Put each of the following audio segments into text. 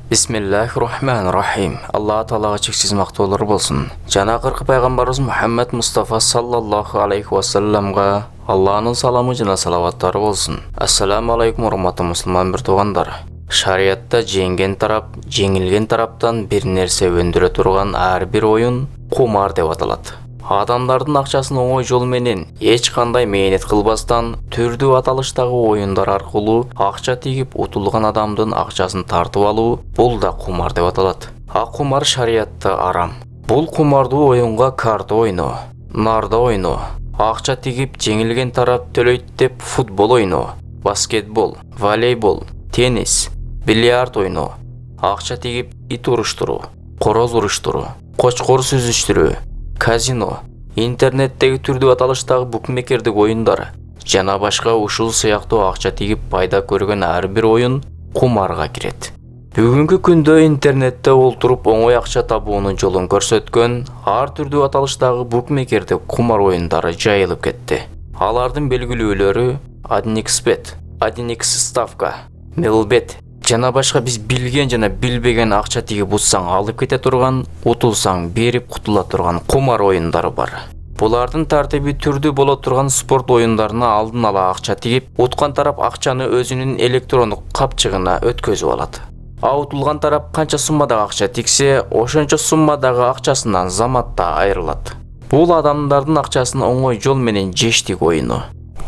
Бисмиллахир-рахманир-рахим. Алла Таалага чексиз мактоолор болсун. Жана акыркы пайгамбарыбыз Мухаммад Мустафа саллаллаху алейхи ва салламга Алланын саламы жана салаваттары болсун. Ассаламу алейкум урматтуу мусулман бир туугандар. Шариятта жеңген тарап, жеңилген тараптан бир нерсе өндүрө турган ар бир оюн кумар деп аталат. Адамдардын акчасын оңой жол менен эч кандай мээнет кылбастан түрдүү аталыштагы оюндар аркылуу акча тигип утулган адамдын акчасын тартып алуу бул да кумар деп аталат. Кумар шариятта арам. Бул кумардуу оюнга карта ойноо, нарда ойноо, акча тигип жеңилген тарап төлөйт деп футбол ойноо, баскетбол, волейбол, теннис, бильярд ойноо, акча тигип ит уруштуруу, короз уруштуруу, кочкор сүзүштүрүү, казино, интернеттеги түрдүү аталыштагы букмекердик оюндар жана башка ушул сыяктуу акча тигип пайда көргөн ар бир оюн кумарга кирет. Бүгүнкү күндө интернетте олтуруп оңой акча табуунун жолун көрсөткөн ар түрдүү аталыштагы букмекердик кумар оюндары жайылып кетти. Алардын белгилүүлөрү OneXBet, OneXStafka, Melbet жана башка биз билген жана билбеген акча тигип утсаң алып кете турган, утулсаң берип кутула турган кумар оюндары бар. Булардын тартиби түрдүү боло турган спорт оюндарына алдын ала акча тигип, уткан тарап акчаны өзүнүн электрондук капчыгына өткөзүп алат. Утулган тарап канча суммадагы акча тиксе, ошончо суммадагы акчасынан заматта айрылат. Бул адамдардын акчасын оңой жол менен жештик оюну.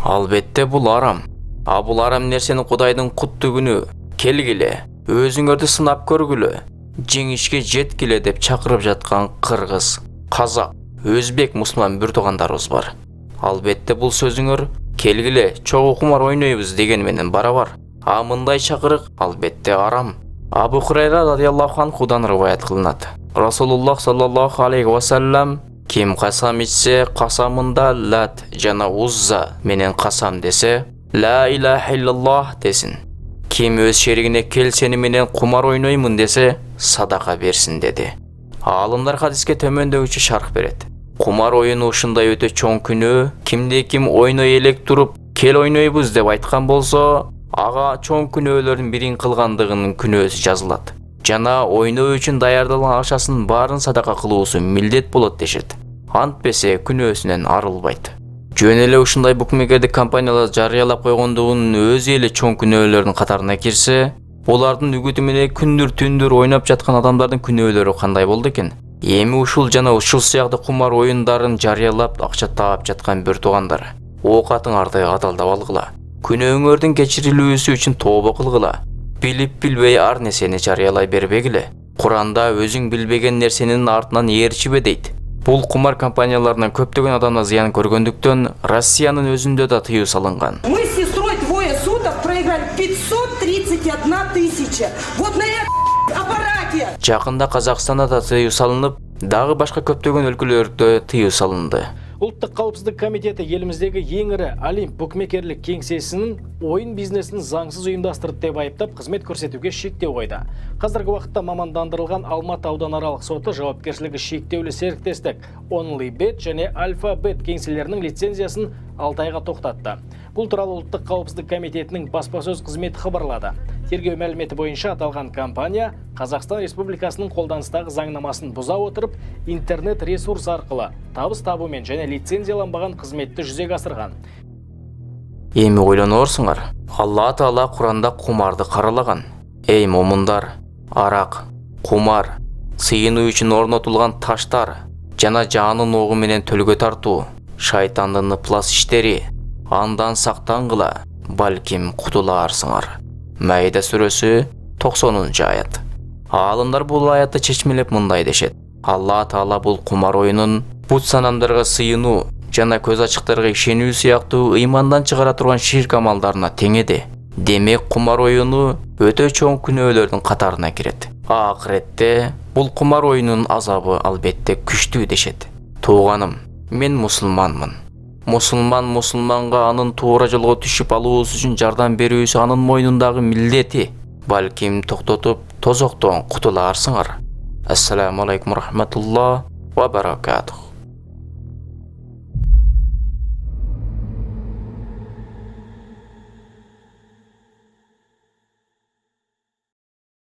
Албетте бул арам. Бул арам нерсени Кудайдын куттуу күнү келгиле, өзүңөрдү сынап көргүлө, жеңишке жеткиле деп чакырып жаткан кыргыз, казак, өзбек мусулман бир туугандарыбыз бар. Албетте бул сөзүңөр келгиле, чогуу кумар ойнойбуз деген менен барабар. Мындай чакырык албетте арам. Абу Хурайра радиаллаху анхудан риваят кылынат. Расулуллах саллаллаху алейхи ва саллам ким касам ичсе, касамында Лат жана Узза менен касам десе, ла илаха иллаллах десин. Ким өз шеригине кел сени менен кумар ойноймун десе, садака берсин деди. Алымдар хадиске төмөндөгүчө шарх берет. Кумар оюну ушундай өтө чоң күнөө, кимде ким ойной элек туруп, кел ойнойбуз деп айткан болсо, ага чоң күнөөлөрдүн бирин кылгандыгынын күнөөсү жазылат. Жана ойноо үчүн даярдалган акчасын баарын садака кылуусу милдет болот дешет. Антпесе күнөөсүнөн арылбайт. Жөн эле ушундай букмекердик компаниялар жарыялап койгондугунун өзү эле чоң күнөөлөрдүн катарына кирсе, булардын үгүтү менен күндүр-түндүр ойноп жаткан адамдардын күнөөлөрү кандай болду экен? Эми ушул жана ушул сыяктуу кумар оюндарын жарыялап акча таап жаткан бир туугандар, оокатыңарды адалдап алгыла. Күнөөңөрдүн кечирилүүсү үчүн тобо кылгыла. Билип-билбей ар нерсени жарыялай бербегиле. Куранда өзүң билбеген нерсенин артынан ээрчибе дейт. Бул кумар компанияларынан көптөгөн адамдар зыян көргөндүктөн Россиянын өзүндө да тыюу салынган. Мы с сестрой двое суток проиграли 531 тысяча. Вот на этом аппарате. Жакында Казакстанда да тыюу салынып, дагы башка көптөгөн өлкөлөрдө тыюу салынды. Улуттук калыпсыздык комитети элибиздеги эң ири Олимп букмекерлик кеңсесинин оюн бизнесин заңсыз уюмдастырды деп айыптап кызмет көрсөтүүгө шектөө койду. Казыркы убакытта мамандандырылган Алматы аудан аралык соту жоопкерчилиги шектөөлүү сериктестик OnlyBet жана Alphabet кеңселеринин лицензиясын 6 айга токтотду. Бул тууралуу Улуттук калыпсыздык комитетинин баспасөз кызмети кабарлады. Тергөө маалимети боюнча аталган компания Казакстан Республикасынын колданыстагы заңнамасын буза отуруп, интернет ресурс аркылы табыс табуу менен жана лицензияланбаган кызметти жүзөгө асырган. Эми ойлонорсуңар, Алла Таала Куранда кумарды каралаган. Эй момундар, арак, кумар, сыйынуу үчүн орнотулган таштар жана жанын огу менен төлгө тартуу, шайтандын ыплас иштери, андан сактангыла, балким кутулаарсыңар. Маида сүрөсү 90-аят. Алымдар бул аятты чечмелеп мындай дешет. Алла Таала бул кумар оюнун бут санамдарга сыйынуу жана көз ачыктарга ишенүү сыяктуу ыймандан чыгара турган ширк амалдарына теңеди. Демек кумар оюну өтө чоң күнөөлөрдүн катарына кирет. Акыретте бул кумар оюнунун азабы албетте күчтүү дешет. Тууганым, мен мусулманмын. Мусулманга анын туура жолго түшүп алуусу үчүн жардам берүүсү анын мойнундагы милдети. Балким токтотуп, тозоктон кутулаарсыңар. Ассаламу алейкум рахматуллах ва баракатух.